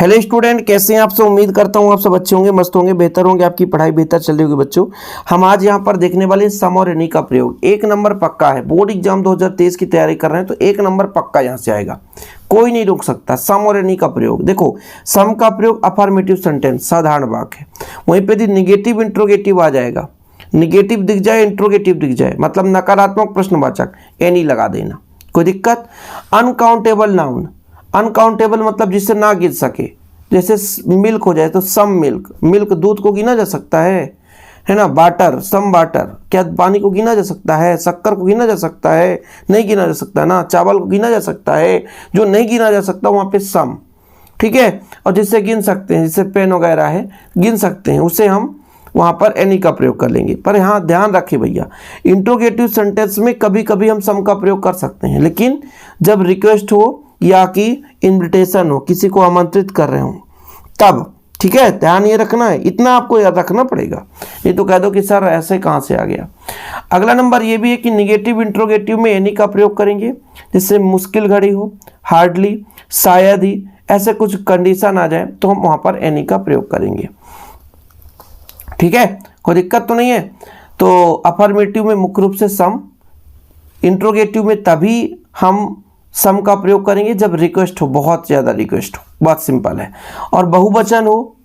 Hello student, कैसे हैं आप सब। उम्मीद करता हूं आप सब अच्छे होंगे, मस्त होंगे, बेहतर होंगे, आपकी पढ़ाई बेहतर चल रही होगी। बच्चों, हम आज यहां पर देखने वाले सम और एनी का प्रयोग। एक नंबर पक्का है। बोर्ड एग्जाम 2023 की तैयारी कर रहे हैं तो एक नंबर पक्का यहां से आएगा, कोई नहीं रोक सकता। सम और एनी का प्रयोग देखो, सम का प्रयोग अफर्मेटिव सेंटेंस साधारण वाक्य है। वहीं पर यदि निगेटिव इंट्रोगेटिव आ जाएगा, निगेटिव दिख जाए इंट्रोगेटिव दिख जाए, मतलब नकारात्मक प्रश्नवाचक, एनी लगा देना, कोई दिक्कत। अनकाउंटेबल नाउन, अनकाउंटेबल मतलब जिससे ना गिन सके, जैसे मिल्क हो जाए तो सम मिल्क, मिल्क दूध को गिना जा सकता है ना। वाटर, सम वाटर, क्या पानी को गिना जा सकता है? शक्कर को गिना जा सकता है? नहीं गिना जा सकता ना। चावल को गिना जा सकता है? जो नहीं गिना जा सकता वहाँ पे सम, ठीक है। और जिससे गिन सकते हैं, जैसे पेन वगैरह है गिन सकते हैं, उसे हम वहाँ पर एनी का प्रयोग कर लेंगे। पर यहाँ ध्यान रखें भैया, इंट्रोगेटिव सेंटेंस में कभी कभी हम सम का प्रयोग कर सकते हैं, लेकिन जब रिक्वेस्ट हो या कि इन्विटेशन हो, किसी को आमंत्रित कर रहे हो तब, ठीक है। ध्यान ये रखना है, इतना आपको याद रखना पड़ेगा, नहीं तो कह दो कि सर ऐसे कहाँ से आ गया। अगला नंबर ये भी है कि निगेटिव इंट्रोगेटिव में एनी का प्रयोग करेंगे, जिससे मुश्किल घड़ी हो, हार्डली, शायद ही, ऐसे कुछ कंडीशन आ जाए तो हम वहाँ पर एनी का प्रयोग करेंगे, ठीक है। कोई दिक्कत तो नहीं है। तो अफर्मेटिव में मुख्य रूप से सम, इंट्रोगेटिव में तभी हम सम का प्रयोग करेंगे जब रिक्वेस्ट हो, बहुत ज़्यादा रिक्वेस्ट हो, बहुत सिंपल है। और बहुवचन हो,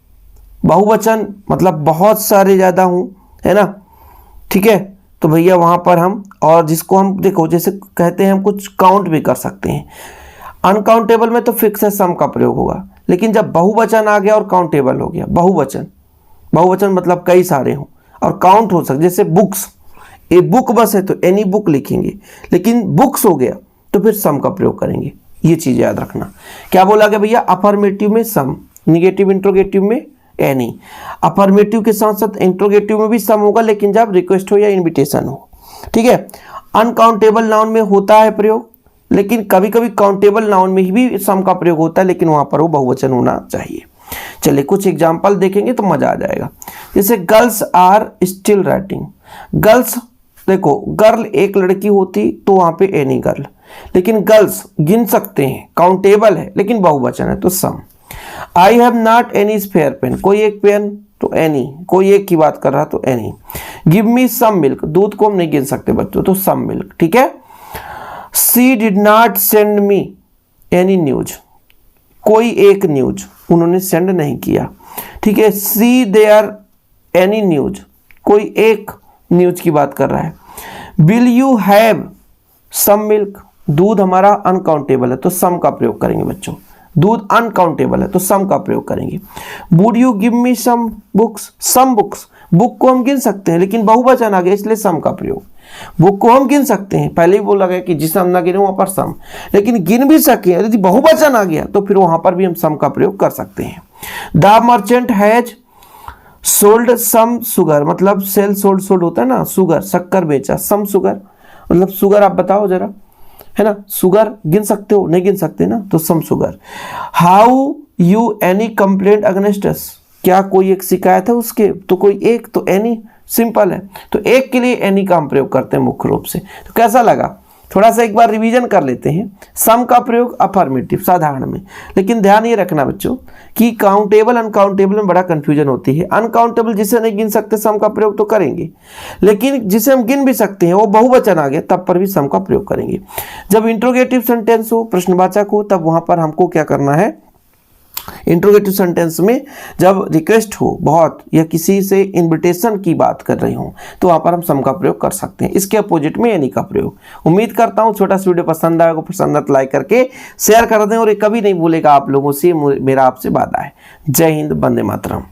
बहुवचन मतलब बहुत सारे ज़्यादा हों, है ना, ठीक है। तो भैया वहाँ पर हम, और जिसको हम देखो जैसे कहते हैं हम कुछ काउंट भी कर सकते हैं। अनकाउंटेबल में तो फिक्स है सम का प्रयोग होगा, लेकिन जब बहुवचन आ गया और काउंटेबल हो गया, बहुवचन, बहुवचन मतलब कई सारे हों और काउंट हो सकते, जैसे बुक्स, ए बुक बस है तो एनी बुक लिखेंगे, लेकिन बुक्स हो गया तो फिर सम का प्रयोग करेंगे। ये चीज़ याद रखना। क्या बोला गया भैया? अफर्मेटिव में सम, निगेटिव इंट्रोगेटिव में एनी। अफर्मेटिव के साथ साथ इंट्रोगेटिव में भी सम होगा, लेकिन जब रिक्वेस्ट हो या इनविटेशन हो, ठीक है। अनकाउंटेबल नाउन में होता है प्रयोग, लेकिन कभी कभी काउंटेबल नाउन में भी सम का प्रयोग होता है, लेकिन वहाँ पर वो बहुवचन होना चाहिए। चलिए कुछ एग्जाम्पल देखेंगे तो मजा आ जाएगा। जैसे girls are still writing, girls देखो, गर्ल एक लड़की होती तो वहां पे एनी गर्ल, लेकिन गर्ल्स गिन सकते हैं, काउंटेबल है, लेकिन बहुवचन है तो some. I have not any spare pen, कोई एक पेन तो एनी, कोई एक की बात कर रहा तो any. Give me some milk, दूध को हम नहीं गिन सकते बच्चों, तो सम मिल्क, ठीक है। She did not send me any news, कोई एक न्यूज उन्होंने सेंड नहीं किया, ठीक है। सी देयर एनी न्यूज, कोई एक न्यूज की बात कर रहा है। Will you have some milk, दूध हमारा अनकाउंटेबल है तो सम का प्रयोग करेंगे बच्चों, दूध अनकाउंटेबल है तो सम का प्रयोग करेंगे। Would you give me some books, some books, book को हम गिन सकते हैं, लेकिन बहुवचन आ गया इसलिए सम का प्रयोग। बुक को हम गिन सकते हैं, पहले ही बोला गया कि जिसे हम ना गिने वहां पर सम, लेकिन गिन भी सके, यदि बहुवचन आ गया तो फिर वहां पर भी हम सम का प्रयोग कर सकते हैं। The merchant has sold some sugar, मतलब सेल सोल्ड, सोल्ड होता है ना, सुगर, शक्कर बेचा, सम सुगर मतलब सुगर, आप बताओ जरा, है ना। सुगर गिन सकते हो? नहीं गिन सकते ना, तो some sugar. How you any complaint against us, क्या कोई एक शिकायत है उसके, तो कोई एक तो एनी, सिंपल है। तो एक के लिए एनी का हम प्रयोग करते हैं मुख्य रूप से। तो कैसा लगा? थोड़ा सा एक बार रिवीजन कर लेते हैं। सम का प्रयोग अफर्मेटिव साधारण में, लेकिन ध्यान ये रखना बच्चों कि काउंटेबल अनकाउंटेबल में बड़ा कंफ्यूजन होती है। अनकाउंटेबल जिसे नहीं गिन सकते सम का प्रयोग तो करेंगे, लेकिन जिसे हम गिन भी सकते हैं वो बहुवचन आ गया तब पर भी सम का प्रयोग करेंगे। जब इंट्रोगेटिव सेंटेंस हो, प्रश्नवाचक हो, तब वहां पर हमको क्या करना है? इंट्रोगेटिव सेंटेंस में जब रिक्वेस्ट हो बहुत, या किसी से इनविटेशन की बात कर रही हूं, तो वहां पर हम सम का प्रयोग कर सकते हैं। इसके अपोजिट में एनी का प्रयोग। उम्मीद करता हूं छोटा सा वीडियो पसंद आएगा, पसंद तो लाइक करके शेयर कर दें, और ये कभी नहीं भूलेगा आप लोगों से मेरा आपसे वादा है। जय हिंद, वंदे मातरम।